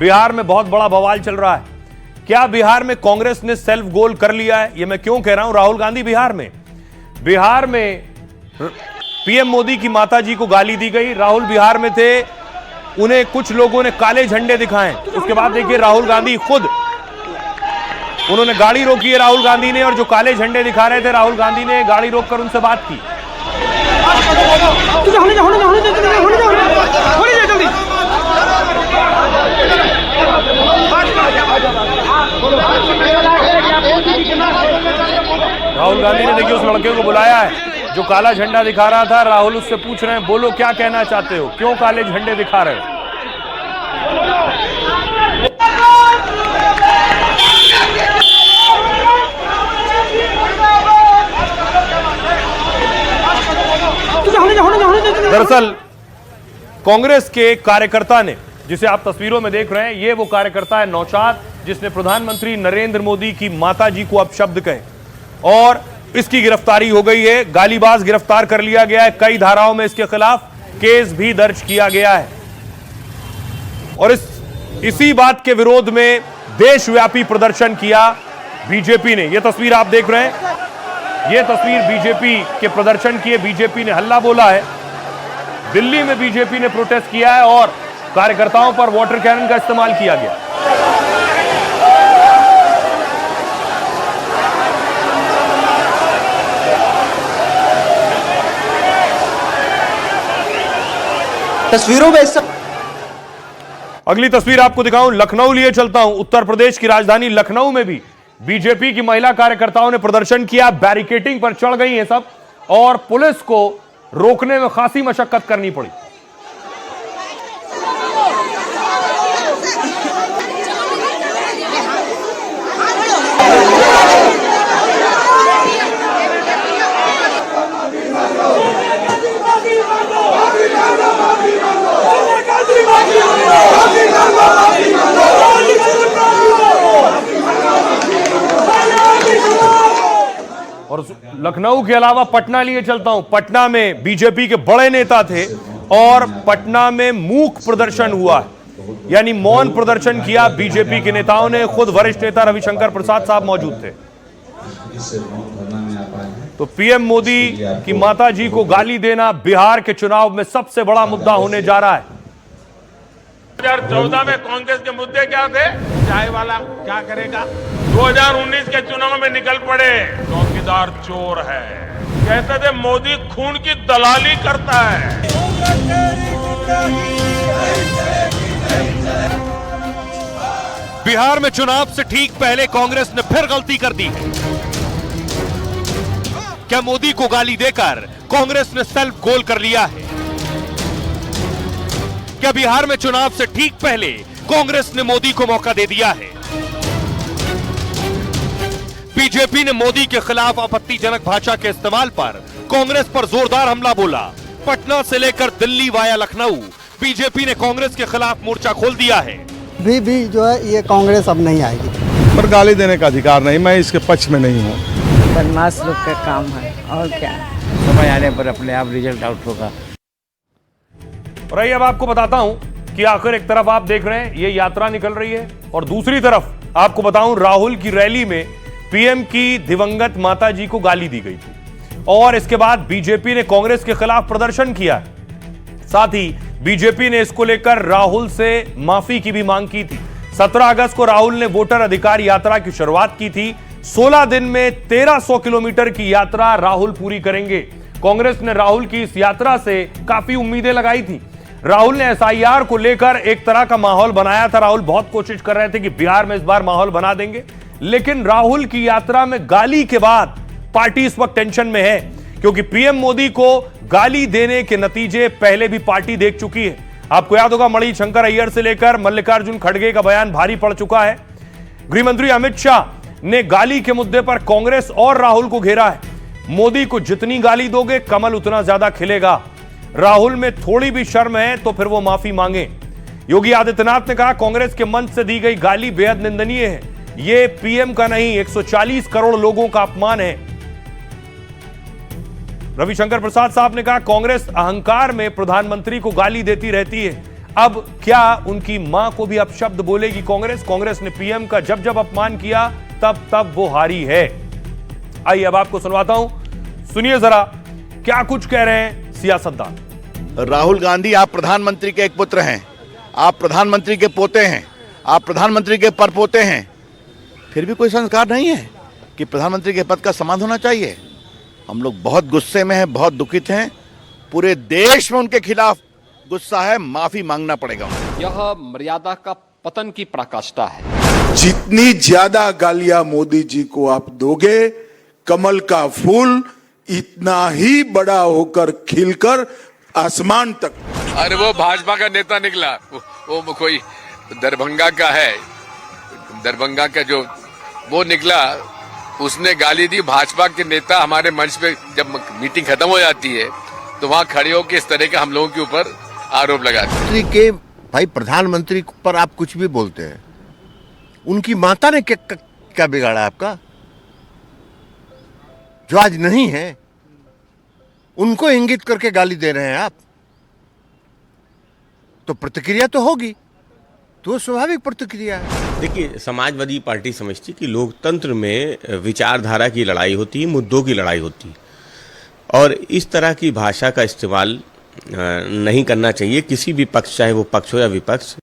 बिहार में बहुत बड़ा बवाल चल रहा है। क्या बिहार में कांग्रेस ने सेल्फ गोल कर लिया है? यह मैं क्यों कह रहा हूं? राहुल गांधी बिहार में पीएम मोदी की माताजी को गाली दी गई। राहुल बिहार में थे, उन्हें कुछ लोगों ने काले झंडे दिखाए। उसके बाद देखिए राहुल गांधी खुद, उन्होंने गाड़ी रोकी है राहुल गांधी ने, और जो काले झंडे दिखा रहे थे राहुल गांधी ने गाड़ी रोककर उनसे बात की। राहुल गांधी ने देखिए उस लड़के को बुलाया है जो काला झंडा दिखा रहा था। राहुल उससे पूछ रहे हैं, बोलो क्या कहना चाहते हो, क्यों काले झंडे दिखा रहे हो? दरअसल कांग्रेस के कार्यकर्ता ने, जिसे आप तस्वीरों में देख रहे हैं, ये वो कार्यकर्ता है नौशाद, जिसने प्रधानमंत्री नरेंद्र मोदी की माताजी को अपशब्द कहे, और इसकी गिरफ्तारी हो गई है। गालीबाज गिरफ्तार कर लिया गया है। कई धाराओं में इसके खिलाफ केस भी दर्ज किया गया है। और इसी बात के विरोध में देशव्यापी प्रदर्शन किया बीजेपी ने। यह तस्वीर आप देख रहे हैं, यह तस्वीर बीजेपी के प्रदर्शन की है। बीजेपी ने हल्ला बोला है। दिल्ली में बीजेपी ने प्रोटेस्ट किया है और कार्यकर्ताओं पर वाटर कैनन का इस्तेमाल किया गया। तस्वीरों में अगली तस्वीर आपको दिखाऊं, लखनऊ लिए चलता हूं। उत्तर प्रदेश की राजधानी लखनऊ में भी बीजेपी की महिला कार्यकर्ताओं ने प्रदर्शन किया। बैरिकेडिंग पर चढ़ गई हैं सब, और पुलिस को रोकने में खासी मशक्कत करनी पड़ी। और लखनऊ के अलावा पटना लिए चलता हूं। पटना में बीजेपी के बड़े नेता थे और पटना में मूक प्रदर्शन हुआ, यानी मौन प्रदर्शन किया बीजेपी के नेताओं ने। खुद वरिष्ठ नेता रविशंकर प्रसाद साहब मौजूद थे। तो पीएम मोदी की माताजी को गाली देना बिहार के चुनाव में सबसे बड़ा मुद्दा होने जा रहा है। 2014 में कांग्रेस के मुद्दे क्या थे? चाय वाला क्या करेगा? 2019 के चुनाव में निकल पड़े, चौकीदार चोर है। कहते थे मोदी खून की दलाली करता है। बिहार में चुनाव से ठीक पहले कांग्रेस ने फिर गलती कर दी। क्या मोदी को गाली देकर कांग्रेस ने सेल्फ गोल कर लिया है? क्या बिहार में चुनाव से ठीक पहले कांग्रेस ने मोदी को मौका दे दिया है? बीजेपी ने मोदी के खिलाफ आपत्तिजनक भाषा के इस्तेमाल पर कांग्रेस पर जोरदार हमला बोला। पटना से लेकर दिल्ली वाया लखनऊ बीजेपी ने कांग्रेस के खिलाफ मोर्चा खोल दिया है। भी जो है ये कांग्रेस अब नहीं आएगी। पर गाली देने का अधिकार नहीं, मैं इसके पक्ष में नहीं हूँ। बदमाश लोग का काम है, और क्या, समय आने पर अपने आप रिजल्ट आउट होगा। और आइए अब आपको बताता हूं कि आखिर एक तरफ आप देख रहे हैं ये यात्रा निकल रही है, और दूसरी तरफ आपको बताऊं राहुल की रैली में पीएम की दिवंगत माताजी को गाली दी गई थी, और इसके बाद बीजेपी ने कांग्रेस के खिलाफ प्रदर्शन किया। साथ ही बीजेपी ने इसको लेकर राहुल से माफी की भी मांग की थी। 17 अगस्त को राहुल ने वोटर अधिकार यात्रा की शुरुआत की थी। 16 दिन में 1300 किलोमीटर की यात्रा राहुल पूरी करेंगे। कांग्रेस ने राहुल की इस यात्रा से काफी उम्मीदें लगाई थी। राहुल ने एसआईआर को लेकर एक तरह का माहौल बनाया था। राहुल बहुत कोशिश कर रहे थे कि बिहार में इस बार माहौल बना देंगे, लेकिन राहुल की यात्रा में गाली के बाद पार्टी इस वक्त टेंशन में है, क्योंकि पीएम मोदी को गाली देने के नतीजे पहले भी पार्टी देख चुकी है। आपको याद होगा मणिशंकर अय्यर से लेकर मल्लिकार्जुन खड़गे का बयान भारी पड़ चुका है। गृहमंत्री अमित शाह ने गाली के मुद्दे पर कांग्रेस और राहुल को घेरा है। मोदी को जितनी गाली दोगे कमल उतना ज्यादा खिलेगा। राहुल में थोड़ी भी शर्म है तो फिर वो माफी मांगे। योगी आदित्यनाथ ने कहा कांग्रेस के मंच से दी गई गाली बेहद निंदनीय है। ये पीएम का नहीं 140 करोड़ लोगों का अपमान है। रविशंकर प्रसाद साहब ने कहा कांग्रेस अहंकार में प्रधानमंत्री को गाली देती रहती है। अब क्या उनकी मां को भी अपशब्द बोलेगी कांग्रेस? कांग्रेस ने पीएम का जब जब अपमान किया तब तब वो हारी है। आइए अब आपको सुनवाता हूं, सुनिए जरा क्या कुछ कह रहे हैं सियासतदान। राहुल गांधी, आप प्रधानमंत्री के एक पुत्र हैं, आप प्रधानमंत्री के पोते हैं, आप प्रधानमंत्री के परपोते हैं, फिर भी कोई संस्कार नहीं है कि प्रधानमंत्री के पद का सम्मान होना चाहिए। हम लोग बहुत गुस्से में हैं, बहुत दुखित हैं, पूरे देश में उनके खिलाफ गुस्सा है, माफी मांगना पड़ेगा। यह मर्यादा का पतन की पराकाष्ठा है। जितनी ज्यादा गालियां मोदी जी को आप दोगे, कमल का फूल इतना ही बड़ा होकर खिलकर आसमान तक। अरे वो भाजपा का नेता निकला, वो कोई दरभंगा का है, दरभंगा का जो वो निकला, उसने गाली दी। भाजपा के नेता हमारे मंच पे जब मीटिंग खत्म हो जाती है तो वहां खड़े होकर इस तरह के हम लोगों के ऊपर आरोप लगाते हैं के भाई प्रधानमंत्री पर आप कुछ भी बोलते हैं, उनकी माता ने क्या बिगाड़ा आपका? जो आज नहीं है उनको इंगित करके गाली दे रहे हैं आप, तो प्रतिक्रिया तो होगी, तो स्वाभाविक प्रतिक्रिया है। देखिए, समाजवादी पार्टी समझती कि लोकतंत्र में विचारधारा की लड़ाई होती है, मुद्दों की लड़ाई होती है, और इस तरह की भाषा का इस्तेमाल नहीं करना चाहिए किसी भी पक्ष, चाहे वो पक्ष हो या विपक्ष।